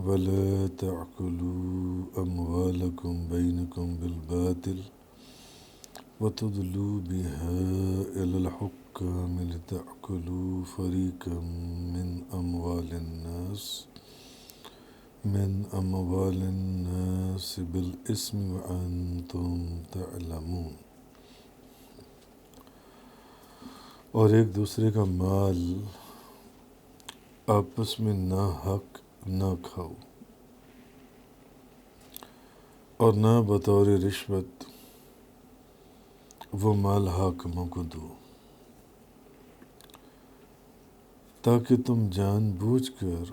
ولا تعكلوا أموالكم بينكم بالباطل وتدلوا بها إلى الحكام لتأكلوا فريقا من أموال الناس بالإثم وأنتم تعلمون، اور ایک دوسرے کا مال آپس میں ناحق نہ کھاؤ اور نہ بطور رشوت وہ مال حاکموں کو دو، تاکہ تم جان بوجھ کر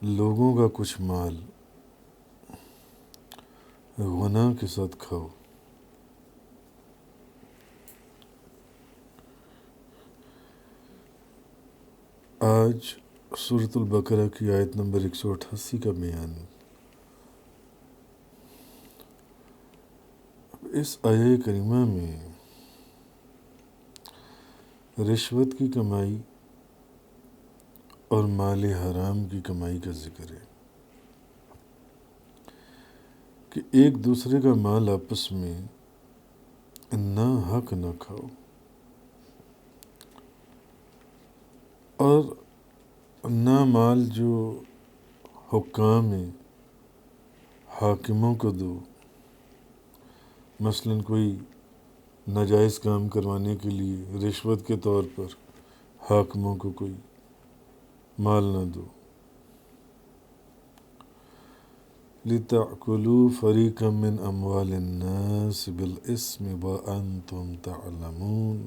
لوگوں کا کچھ مال گناہ کے ساتھ کھاؤ۔ آج سورۃ البقرہ کی آیت نمبر 188 کا بیان۔ اس آیہ کریمہ میں رشوت کی کمائی اور مال حرام کی کمائی کا ذکر ہے کہ ایک دوسرے کا مال آپس میں ناحق نہ کھاؤ، اور نہ مال جو حکام ہیں حاکموں کو دو، مثلاً کوئی ناجائز کام کروانے کے لیے رشوت کے طور پر حاکموں کو کوئی مال نہ دو۔ لِتَأْكُلُوا فَرِيقًا مِّنْ أَمْوَالِ النَّاسِ بِالْإِثْمِ وَأَنْتُمْ تَعْلَمُونَ،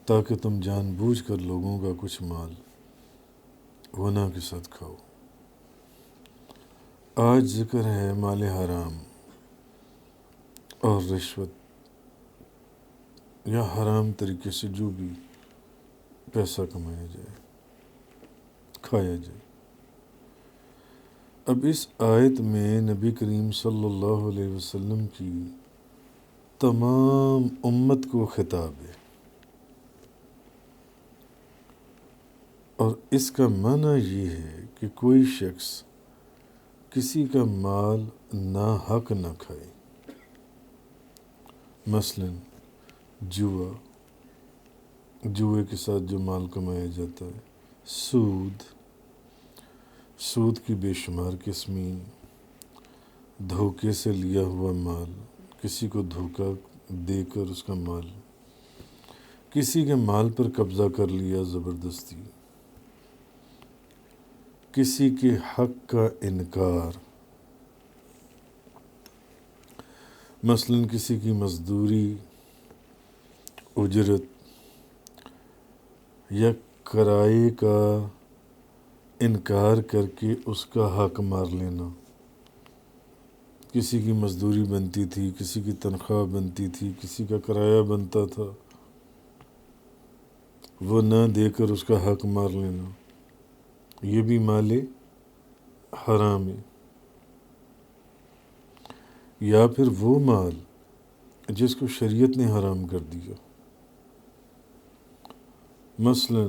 تاکہ تم جان بوجھ کر لوگوں کا کچھ مال گناہ کے ساتھ کھاؤ۔ آج ذکر ہے مال حرام اور رشوت یا حرام طریقے سے جو بھی پیسہ کمایا جائے، کھایا جائے۔ اب اس آیت میں نبی کریم صلی اللہ علیہ وسلم کی تمام امت کو خطاب ہے، اور اس کا معنی یہ ہے کہ کوئی شخص کسی کا مال ناحق نہ کھائے، مثلا جوئے کے ساتھ جو مال کمایا جاتا ہے، سود کی بے شمار قسمیں، دھوکے سے لیا ہوا مال، کسی کو دھوکہ دے کر اس کا مال، کسی کے مال پر قبضہ کر لیا زبردستی، کسی کے حق کا انکار، مثلا کسی کی مزدوری، اجرت یا کرائے کا انکار کر کے اس کا حق مار لینا۔ کسی کی مزدوری بنتی تھی، کسی کی تنخواہ بنتی تھی، کسی کا کرایہ بنتا تھا، وہ نہ دے کر اس کا حق مار لینا، یہ بھی مال حرام ہے۔ یا پھر وہ مال جس کو شریعت نے حرام کر دیا، مثلا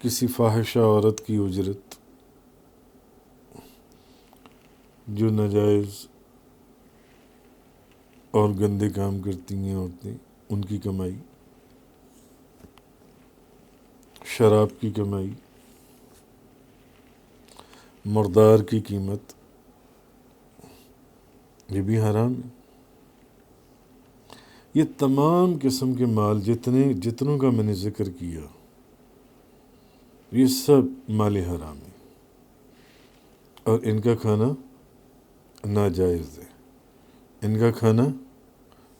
کسی فاحشہ عورت کی اجرت، جو ناجائز اور گندے کام کرتی ہیں عورتیں، ان کی کمائی، شراب کی کمائی، مردار کی قیمت، یہ بھی حرام ہے۔ یہ تمام قسم کے مال جتنوں کا میں نے ذکر کیا، یہ سب مال حرام ہے، اور ان کا کھانا ناجائز ہے، ان کا کھانا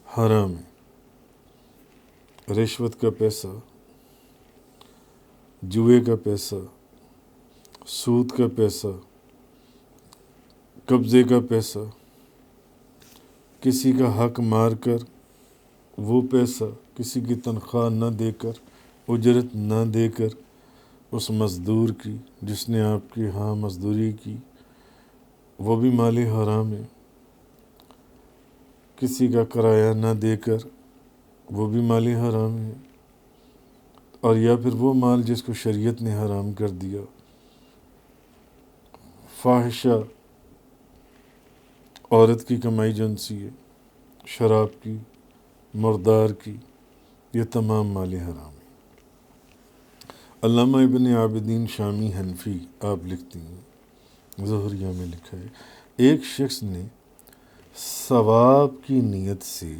حرام ہے۔ رشوت کا پیسہ، جوئے کا پیسہ، سود کا پیسہ، قبضے کا پیسہ، کسی کا حق مار کر وہ پیسہ، کسی کی تنخواہ نہ دے کر، اجرت نہ دے کر اس مزدور کی جس نے آپ کے ہاں مزدوری کی، وہ بھی مال حرام ہے۔ کسی کا کرایہ نہ دے کر، وہ بھی مال حرام ہے۔ اور یا پھر وہ مال جس کو شریعت نے حرام کر دیا، فاحشہ عورت کی کمائی جنسی ہے، شراب کی، مردار کی، یہ تمام مال حرام ہیں۔ علامہ ابن عابدین شامی حنفی آپ لکھتی ہیں، زہریہ میں لکھا ہے، ایک شخص نے ثواب کی نیت سے،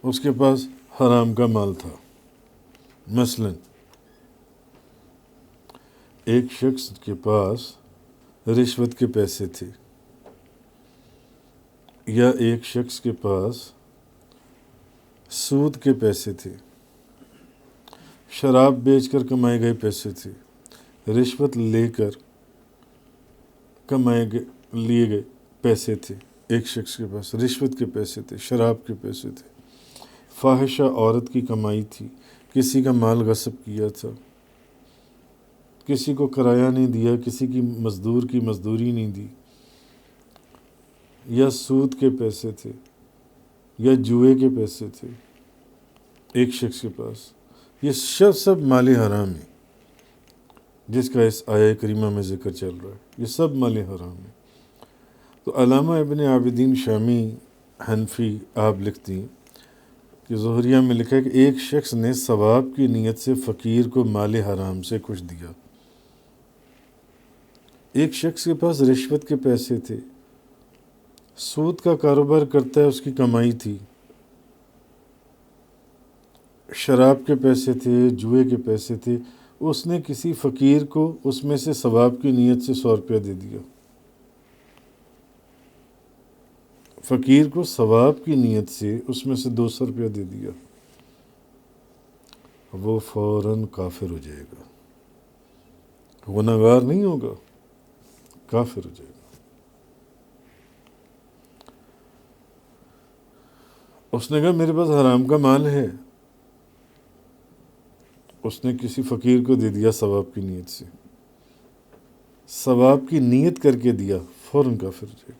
اس کے پاس حرام کا مال تھا، مثلا ایک شخص کے پاس رشوت کے پیسے تھے، یا ایک شخص کے پاس سود کے پیسے تھے، شراب بیچ کر کمائے گئے پیسے تھے، رشوت لے کر لیے گئے پیسے تھے، ایک شخص کے پاس رشوت کے پیسے تھے، شراب کے پیسے تھے، فاحشہ عورت کی کمائی تھی، کسی کا مال غصب کیا تھا، کسی کو کرایہ نہیں دیا، کسی کی مزدوری نہیں دی، یا سود کے پیسے تھے، یا جوئے کے پیسے تھے ایک شخص کے پاس، یہ سب مال حرام ہیں جس کا اس آیہ کریمہ میں ذکر چل رہا ہے، یہ سب مال حرام ہیں۔ تو علامہ ابن عابدین شامی حنفی آپ لکھتی ہیں کہ زہریہ میں لکھا ہے کہ ایک شخص نے ثواب کی نیت سے فقیر کو مال حرام سے کچھ دیا۔ ایک شخص کے پاس رشوت کے پیسے تھے، سود کا کاروبار کرتا ہے، اس کی کمائی تھی، شراب کے پیسے تھے، جوئے کے پیسے تھے، اس نے کسی فقیر کو اس میں سے ثواب کی نیت سے 100 روپیہ دے دیا، فقیر کو ثواب کی نیت سے اس میں سے 200 روپیہ دے دیا، وہ فوراً کافر ہو جائے گا، گنہگار نہیں ہوگا، کافر ہو جائے گا۔ اس نے کہا میرے پاس حرام کا مال ہے، اس نے کسی فقیر کو دے دیا ثواب کی نیت سے، ثواب کی نیت کر کے دیا، فوراً کافر ہو جائے گا۔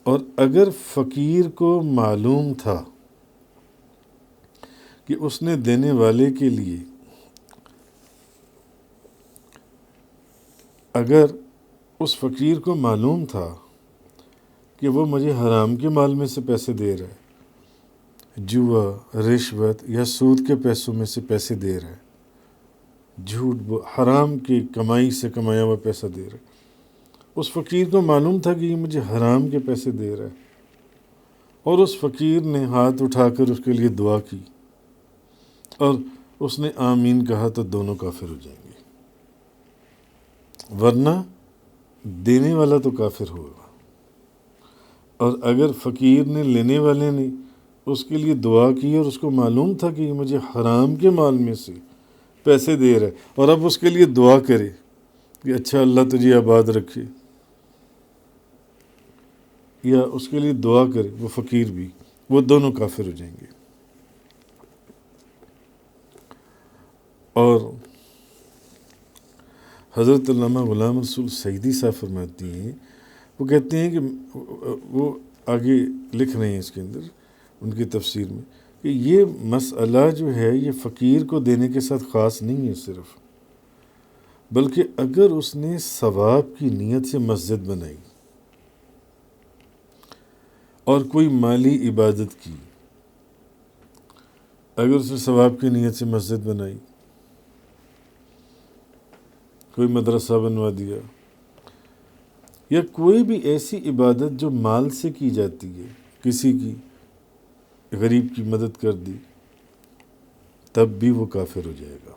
اور اگر فقیر کو معلوم تھا کہ اس نے دینے والے کے لیے، اگر اس فقیر کو معلوم تھا کہ وہ مجھے حرام کے مال میں سے پیسے دے رہا ہے، جوا، رشوت یا سود کے پیسوں میں سے پیسے دے رہا ہے، حرام کی کمائی سے کمایا ہوا پیسہ دے رہا ہے، اس فقیر کو معلوم تھا کہ یہ مجھے حرام کے پیسے دے رہا ہے، اور اس فقیر نے ہاتھ اٹھا کر اس کے لیے دعا کی اور اس نے آمین کہا، تو دونوں کافر ہو جائیں گے، ورنہ دینے والا تو کافر ہوگا۔ اور اگر فقیر نے، لینے والے نے اس کے لیے دعا کی اور اس کو معلوم تھا کہ یہ مجھے حرام کے مال میں سے پیسے دے رہا ہے، اور اب اس کے لیے دعا کرے کہ اچھا اللہ تجھے آباد رکھے، یا اس کے لیے دعا کرے وہ فقیر بھی، وہ دونوں کافر ہو جائیں گے۔ اور حضرت علامہ غلام رسول سعیدی صاحب فرماتی ہیں، وہ کہتے ہیں کہ وہ آگے لکھ رہے ہیں اس کے اندر ان کی تفسیر میں، کہ یہ مسئلہ جو ہے یہ فقیر کو دینے کے ساتھ خاص نہیں ہے صرف، بلکہ اگر اس نے ثواب کی نیت سے مسجد بنائی اور کوئی مالی عبادت کی، اگر اس نے ثواب کی نیت سے مسجد بنائی، کوئی مدرسہ بنوا دیا، یا کوئی بھی ایسی عبادت جو مال سے کی جاتی ہے، کسی کی غریب کی مدد کر دی، تب بھی وہ کافر ہو جائے گا،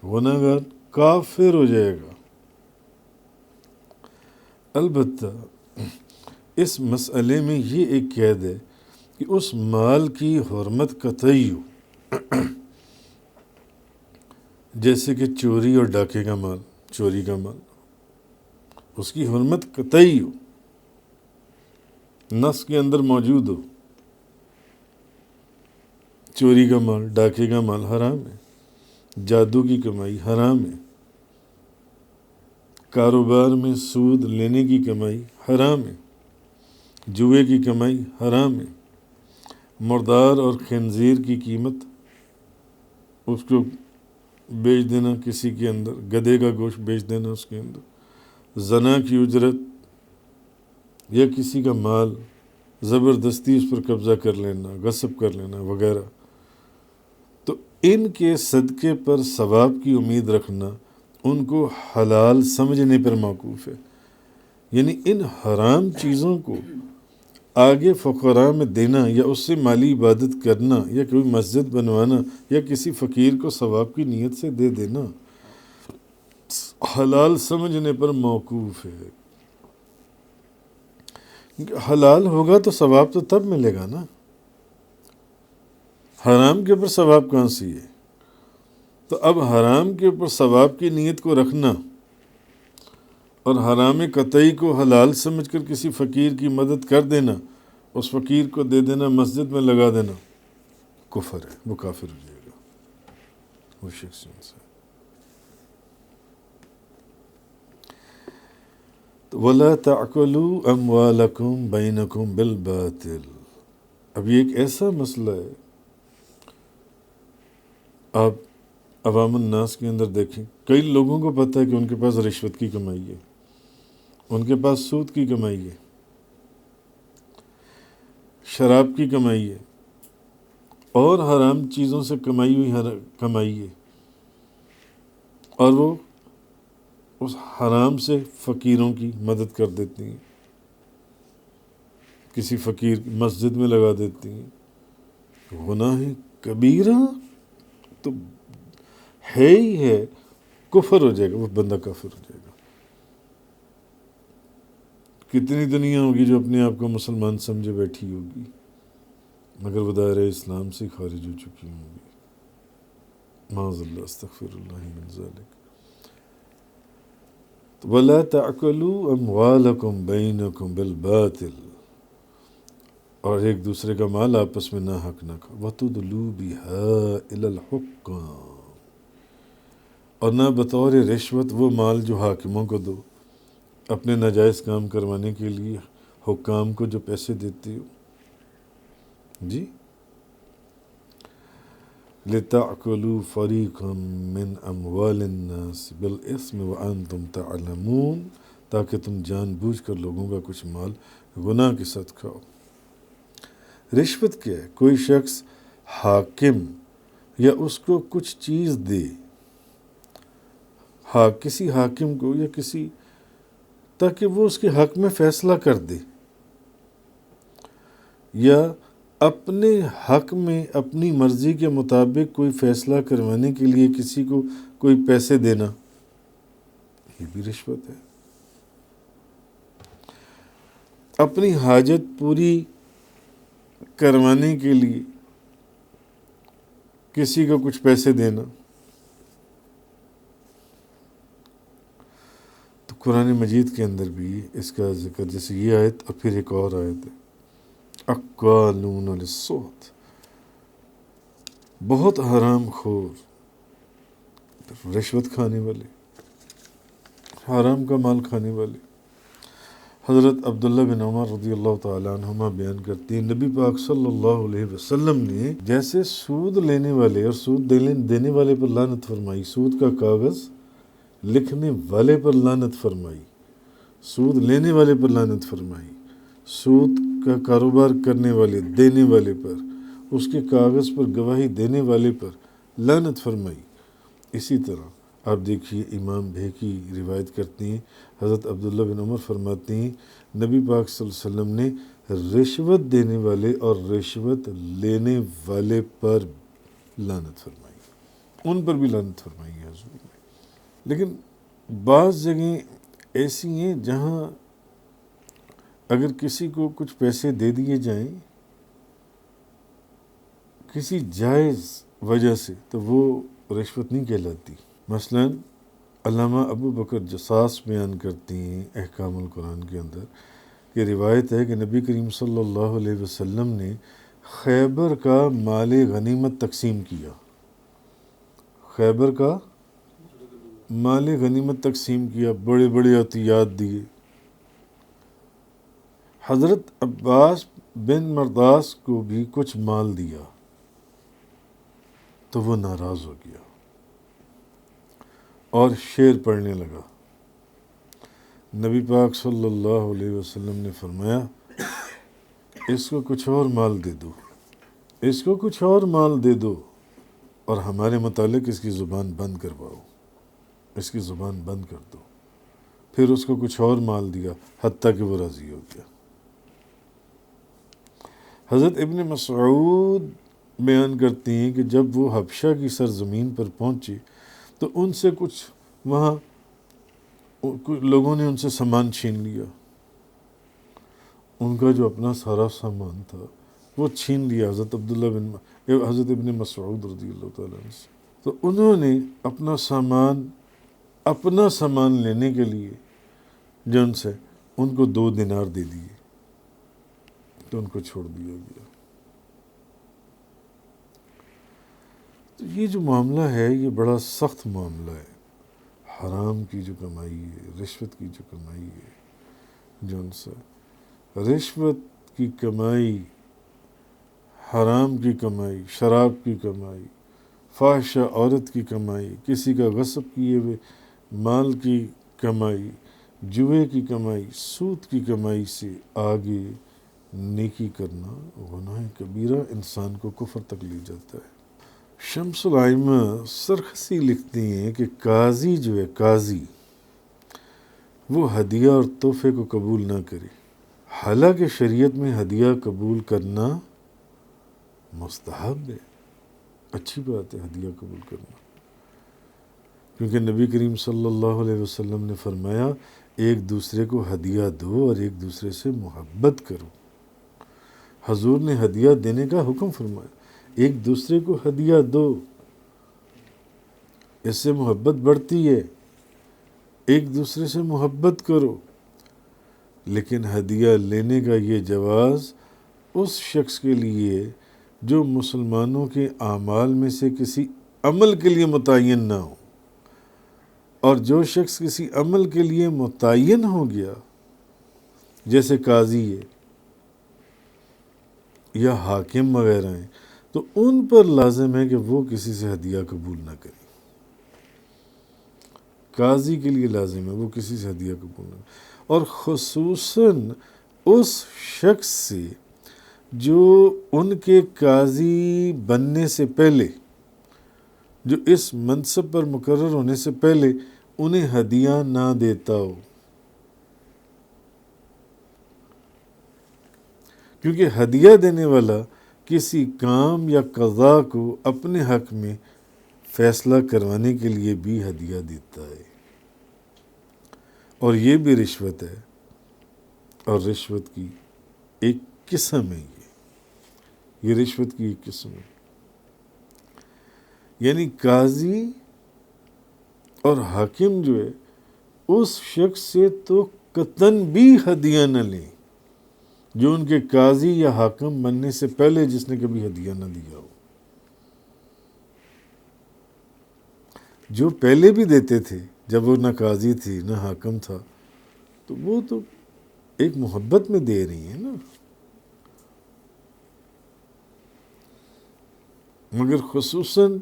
گنہگار کافر ہو جائے گا۔ البتہ اس مسئلے میں یہ ایک قید ہے کہ اس مال کی حرمت قطعی ہو، جیسے کہ چوری اور ڈاکے کا مال، چوری کا مال، اس کی حرمت قطعی ہو، نص کے اندر موجود ہو، چوری کا مال، ڈاکے کا مال حرام ہے، جادو کی کمائی حرام ہے، کاروبار میں سود لینے کی کمائی حرام ہے، جوئے کی کمائی حرام ہے، مردار اور خنزیر کی قیمت اس کو بیچ دینا کسی کے اندر، گدھے کا گوشت بیچ دینا اس کے اندر، زنا کی اجرت یا کسی کا مال زبردستی اس پر قبضہ کر لینا، غصب کر لینا وغیرہ، تو ان کے صدقے پر ثواب کی امید رکھنا ان کو حلال سمجھنے پر موقوف ہے۔ یعنی ان حرام چیزوں کو آگے فقراء میں دینا یا اس سے مالی عبادت کرنا یا کوئی مسجد بنوانا یا کسی فقیر کو ثواب کی نیت سے دے دینا حلال سمجھنے پر موقوف ہے۔ حلال ہوگا تو ثواب تو تب ملے گا نا، حرام کے اوپر ثواب کہاں سے ہے؟ تو اب حرام کے اوپر ثواب کی نیت کو رکھنا اور حرام قطعی کو حلال سمجھ کر کسی فقیر کی مدد کر دینا، اس فقیر کو دے دینا، مسجد میں لگا دینا، کفر ہے، وہ کافر ہو جائے گا وہ شخص سے۔ وَلَا تَعْكُلُوا أَمْوَالَكُمْ بَيْنَكُمْ بِالْبَاطِلِ۔ اب یہ ایک ایسا مسئلہ ہے، آپ عوام الناس کے اندر دیکھیں، کئی لوگوں کو پتہ ہے کہ ان کے پاس رشوت کی کمائی ہے، ان کے پاس سود کی کمائی ہے، شراب کی کمائی ہے اور حرام چیزوں سے کمائی ہوئی کمائی ہے، اور وہ اس حرام سے فقیروں کی مدد کر دیتی ہیں، کسی فقیر کی مسجد میں لگا دیتی ہیں۔ گناہ کبیرہ تو ہے ہی ہے، کفر ہو جائے گا، وہ بندہ کافر ہو جائے گا۔ کتنی دنیا ہوگی جو اپنے آپ کو مسلمان سمجھے بیٹھی ہوگی مگر وہ دائرہ اسلام سے خارج ہو چکی ہوں گی، معاذ اللہ، استغفر اللہ من ذالک۔ وَلَا تَعْكُلُوا أَمْوَالَكُمْ بَيْنَكُمْ بِالْبَاطِلِ، اور ایک دوسرے کا مال آپس میں ناحق نہ کھاؤ، وَتُدْلُوا بِهَا إِلَى الْحُكَّامِ، اور نہ بطور رشوت وہ مال جو حاکموں کو دو، اپنے ناجائز کام کروانے کے لیے حکام کو جو پیسے دیتے ہو، جی، لِتَأْكُلُوا فَرِيقًا مِّنْ أَمْوَالِ النَّاسِ بِالْإِثْمِ وَأَنْتُمْ تَعْلَمُونَ، تاکہ تم جان بوجھ کر لوگوں کا کچھ مال گناہ کے ساتھ کھاؤ۔ رشوت کیا ہے؟ کوئی شخص حاکم یا اس کو کچھ چیز دے، کسی حاکم کو یا کسی، تاکہ وہ اس کے حق میں فیصلہ کر دے، یا اپنے حق میں اپنی مرضی کے مطابق کوئی فیصلہ کروانے کے لیے کسی کو کوئی پیسے دینا، یہ بھی رشوت ہے۔ اپنی حاجت پوری کروانے کے لیے کسی کو کچھ پیسے دینا۔ تو قرآن مجید کے اندر بھی اس کا ذکر، جیسے یہ آیت اور پھر ایک اور آیت ہے، اَقَّالُونَ لِلسُّحْتِ، بہت حرام خور، رشوت کھانے والے، حرام کا مال کھانے والے۔ حضرت عبداللہ بن عمر رضی اللہ تعالیٰ عنہما بیان کرتے ہیں، نبی پاک صلی اللہ علیہ وسلم نے جیسے سود لینے والے اور سود دینے والے پر لعنت فرمائی، سود کا کاغذ لکھنے والے پر لعنت فرمائی، سود لینے والے پر لعنت فرمائی، سود کا کاروبار کرنے والے، دینے والے پر، اس کے کاغذ پر گواہی دینے والے پر لعنت فرمائی، اسی طرح آپ دیکھیے امام بھیکی روایت کرتے ہیں، حضرت عبداللہ بن عمر فرماتے ہیں نبی پاک صلی اللہ علیہ وسلم نے رشوت دینے والے اور رشوت لینے والے پر لعنت فرمائی، ان پر بھی لعنت فرمائی ہے حضور نے۔ لیکن بعض جگہیں ایسی ہیں جہاں اگر کسی کو کچھ پیسے دے دیے جائیں کسی جائز وجہ سے تو وہ رشوت نہیں کہلاتی۔ مثلا علامہ ابو بکر جصاص بیان کرتے ہیں احکام القرآن کے اندر کہ روایت ہے کہ نبی کریم صلی اللہ علیہ وسلم نے خیبر کا مال غنیمت تقسیم کیا، خیبر کا مال غنیمت تقسیم کیا، بڑے بڑے عطیات دیے۔ حضرت عباس بن مرداس کو بھی کچھ مال دیا، تو تو وہ ناراض ہو گیا اور شعر پڑھنے لگا۔ نبی پاک صلی اللہ علیہ وسلم نے فرمایا اس کو کچھ اور مال دے دو، اس کو کچھ اور مال دے دو، اور ہمارے متعلق اس کی زبان بند کرواؤ، اس کی زبان بند کر دو۔ پھر اس کو کچھ اور مال دیا حتیٰ کہ وہ راضی ہو گیا۔ حضرت ابن مسعود بیان کرتے ہیں کہ جب وہ حبشہ کی سرزمین پر پہنچے تو ان سے کچھ وہاں لوگوں نے ان سے سامان چھین لیا، ان کا جو اپنا سارا سامان تھا وہ چھین لیا حضرت حضرت ابن مسعود رضی اللہ تعالیٰ عنہ سے۔ تو انہوں نے اپنا سامان لینے کے لیے جو ان سے ان کو 2 دینار دے دیے تو ان کو چھوڑ دیا گیا۔ تو یہ جو معاملہ ہے یہ بڑا سخت معاملہ ہے۔ حرام کی جو کمائی ہے، رشوت کی جو کمائی ہے، جو ان سے رشوت کی کمائی، حرام کی کمائی، شراب کی کمائی، فاحشہ عورت کی کمائی، کسی کا غصب کیے ہوئے مال کی کمائی، جوئے کی کمائی، سود کی کمائی سے آگے نیکی کرنا گناہ کبیرہ انسان کو کفر تک لے جاتا ہے۔ شمس الائمہ سرخسی لکھتی ہیں کہ قاضی جو ہے، قاضی وہ ہدیہ اور تحفے کو قبول نہ کرے، حالانکہ شریعت میں ہدیہ قبول کرنا مستحب ہے، اچھی بات ہے ہدیہ قبول کرنا، کیونکہ نبی کریم صلی اللہ علیہ وسلم نے فرمایا ایک دوسرے کو ہدیہ دو اور ایک دوسرے سے محبت کرو۔ حضور نے ہدیہ دینے کا حکم فرمایا، ایک دوسرے کو ہدیہ دو، اس سے محبت بڑھتی ہے، ایک دوسرے سے محبت کرو۔ لیکن ہدیہ لینے کا یہ جواز اس شخص کے لیے جو مسلمانوں کے اعمال میں سے کسی عمل کے لیے متعین نہ ہو، اور جو شخص کسی عمل کے لیے متعین ہو گیا جیسے قاضی ہے یا حاکم وغیرہ ہیں تو ان پر لازم ہے کہ وہ کسی سے ہدیہ قبول نہ کریں۔ قاضی کے لیے لازم ہے وہ کسی سے ہدیہ قبول نہ کریں، اور خصوصاً اس شخص سے جو ان کے قاضی بننے سے پہلے، جو اس منصب پر مقرر ہونے سے پہلے انہیں ہدیہ نہ دیتا ہو، کیونکہ ہدیہ دینے والا کسی کام یا قضا کو اپنے حق میں فیصلہ کروانے کے لیے بھی ہدیہ دیتا ہے، اور یہ بھی رشوت ہے، اور رشوت کی ایک قسم ہے، یہ رشوت کی ایک قسم ہے۔ یعنی قاضی اور حاکم جو ہے اس شخص سے تو قطعاً بھی ہدیہ نہ لیں جو ان کے قاضی یا حاکم بننے سے پہلے جس نے کبھی ہدیہ نہ دیا ہو۔ جو پہلے بھی دیتے تھے جب وہ نہ قاضی تھی نہ حاکم تھا تو وہ تو ایک محبت میں دے رہی ہیں نا، مگر خصوصاً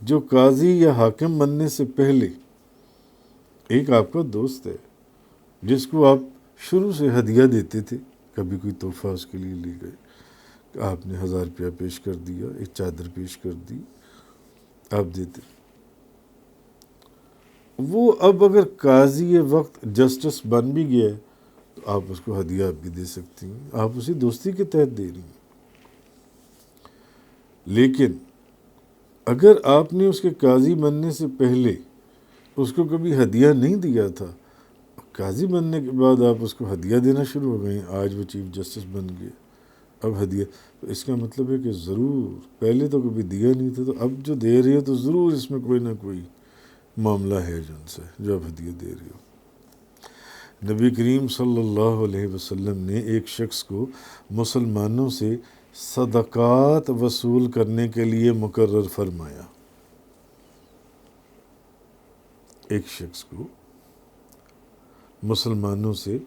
جو قاضی یا حاکم بننے سے پہلے ایک آپ کا دوست ہے جس کو آپ شروع سے ہدیہ دیتے تھے، کبھی کوئی تحفہ اس کے لیے لے گئے، آپ نے 1000 روپیہ پیش کر دیا، ایک چادر پیش کر دی، آپ دیتے، وہ اب اگر قاضی وقت جسٹس بن بھی گیا ہے تو آپ اس کو ہدیہ بھی دے سکتی ہیں، آپ اسی دوستی کے تحت دے رہی ہیں۔ لیکن اگر آپ نے اس کے قاضی بننے سے پہلے اس کو کبھی ہدیہ نہیں دیا تھا، قاضی بننے کے بعد آپ اس کو ہدیہ دینا شروع ہو گئے، آج وہ چیف جسٹس بن گئے، اب ہدیہ، تو اس کا مطلب ہے کہ ضرور پہلے تو کبھی دیا نہیں تھا، تو اب جو دے رہے ہو تو ضرور اس میں کوئی نہ کوئی معاملہ ہے جو ان سے جو آپ ہدیہ دے رہے ہو۔ نبی کریم صلی اللہ علیہ وسلم نے ایک شخص کو مسلمانوں سے صدقات وصول کرنے کے لیے مقرر فرمایا، ایک شخص کو مسلمانوں سے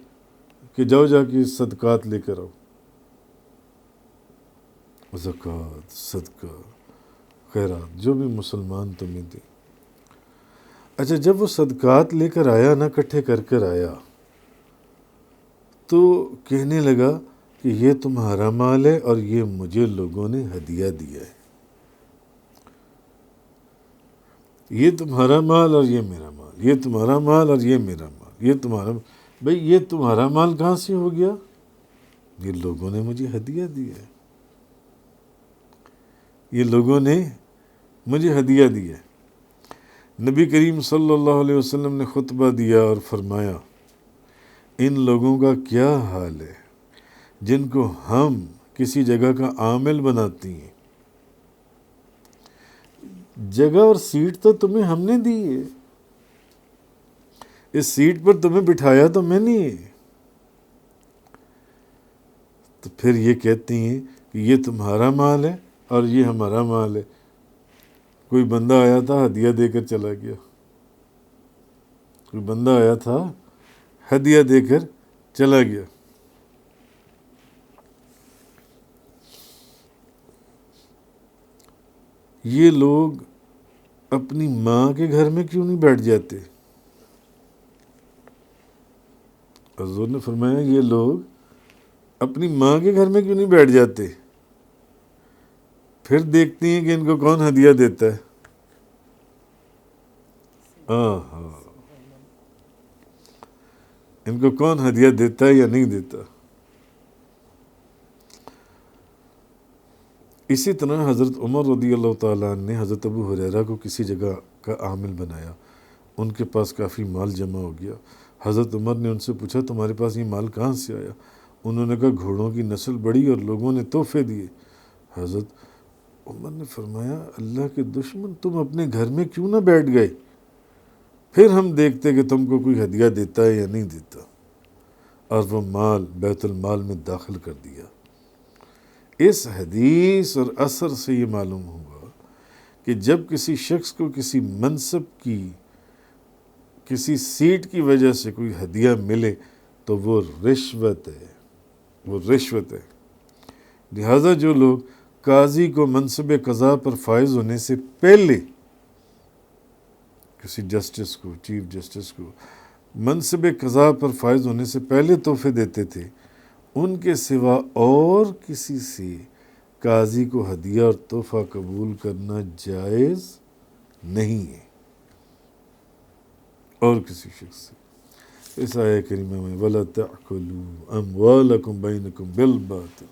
کہ جاؤ جا کے صدقات لے کر آؤ، زکوٰۃ، صدقہ، خیرات جو بھی مسلمان تمہیں دے۔ اچھا جب وہ صدقات لے کر آیا نا، اکٹھے کر آیا، تو کہنے لگا کہ یہ تمہارا مال ہے اور یہ مجھے لوگوں نے ہدیہ دیا ہے، یہ تمہارا مال اور یہ میرا مال، یہ تمہارا مال اور یہ میرا مال، یہ تمہارا۔ بھئی یہ تمہارا مال کہاں سے ہو گیا؟ یہ لوگوں نے مجھے ہدیہ دیا ہے، یہ لوگوں نے مجھے ہدیہ دیا ہے۔ نبی کریم صلی اللہ علیہ وسلم نے خطبہ دیا اور فرمایا ان لوگوں کا کیا حال ہے جن کو ہم کسی جگہ کا عامل بناتی ہیں۔ جگہ اور سیٹ تو تمہیں ہم نے دی ہے، اس سیٹ پر تمہیں بٹھایا تو میں نے ہے، تو پھر یہ کہتی ہیں کہ یہ تمہارا مال ہے اور یہ ہمارا مال ہے۔ کوئی بندہ آیا تھا ہدیہ دے کر چلا گیا، کوئی بندہ آیا تھا ہدیہ دے کر چلا گیا۔ یہ لوگ اپنی ماں کے گھر میں کیوں نہیں بیٹھ جاتے؟ حضور نے فرمایا یہ لوگ اپنی ماں کے گھر میں کیوں نہیں بیٹھ جاتے؟ پھر دیکھتی ہیں کہ ان کو کون ہدیہ دیتا ہے۔ ان کو کون ہدیہ دیتا ہے یا نہیں دیتا۔ اسی طرح حضرت عمر رضی اللہ تعالیٰ عنہ نے حضرت ابو ہریرہ کو کسی جگہ کا عامل بنایا، ان کے پاس کافی مال جمع ہو گیا۔ حضرت عمر نے ان سے پوچھا تمہارے پاس یہ مال کہاں سے آیا؟ انہوں نے کہا گھوڑوں کی نسل بڑھی اور لوگوں نے تحفے دیے۔ حضرت عمر نے فرمایا اللہ کے دشمن تم اپنے گھر میں کیوں نہ بیٹھ گئے، پھر ہم دیکھتے کہ تم کو کوئی ہدیہ دیتا ہے یا نہیں دیتا، اور وہ مال بیت المال میں داخل کر دیا۔ اس حدیث اور اثر سے یہ معلوم ہوا کہ جب کسی شخص کو کسی منصب کی، کسی سیٹ کی وجہ سے کوئی ہدیہ ملے تو وہ رشوت ہے، وہ رشوت ہے۔ لہٰذا جو لوگ قاضی کو منصب قضا پر فائز ہونے سے پہلے، کسی جسٹس کو، چیف جسٹس کو منصب قضا پر فائز ہونے سے پہلے تحفے دیتے تھے، ان کے سوا اور کسی سے قاضی کو ہدیہ اور تحفہ قبول کرنا جائز نہیں ہے، اور کسی شخص سے۔ اس آیہ کریمہ میں وَلَا تَأْكُلُوا أَمْوَالَكُمْ بَيْنَكُمْ بِالْبَاطِلِ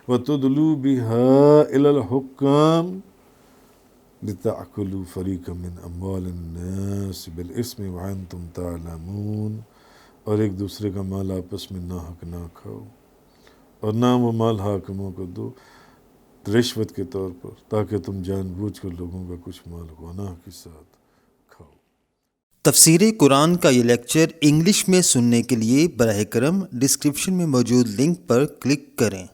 وَتُدْلُوا بِهَا إِلَى الْحُكَّامِ لِتَأْكُلُوا فَرِيقًا مِّنْ أَمْوَالِ النَّاسِ بِالْإِثْمِ وَأَنْتُمْ تَعْلَمُونَ، اور ایک دوسرے کا مال آپس میں ناحق نہ کھاؤ، اور نہ وہ مال حاکموں کو دو رشوت کے طور پر، تاکہ تم جان بوجھ کر لوگوں کا کچھ مال گناہ کے ساتھ کھاؤ۔ تفسیر قرآن کا یہ لیکچر انگلش میں سننے کے لیے براہ کرم ڈسکرپشن میں موجود لنک پر کلک کریں۔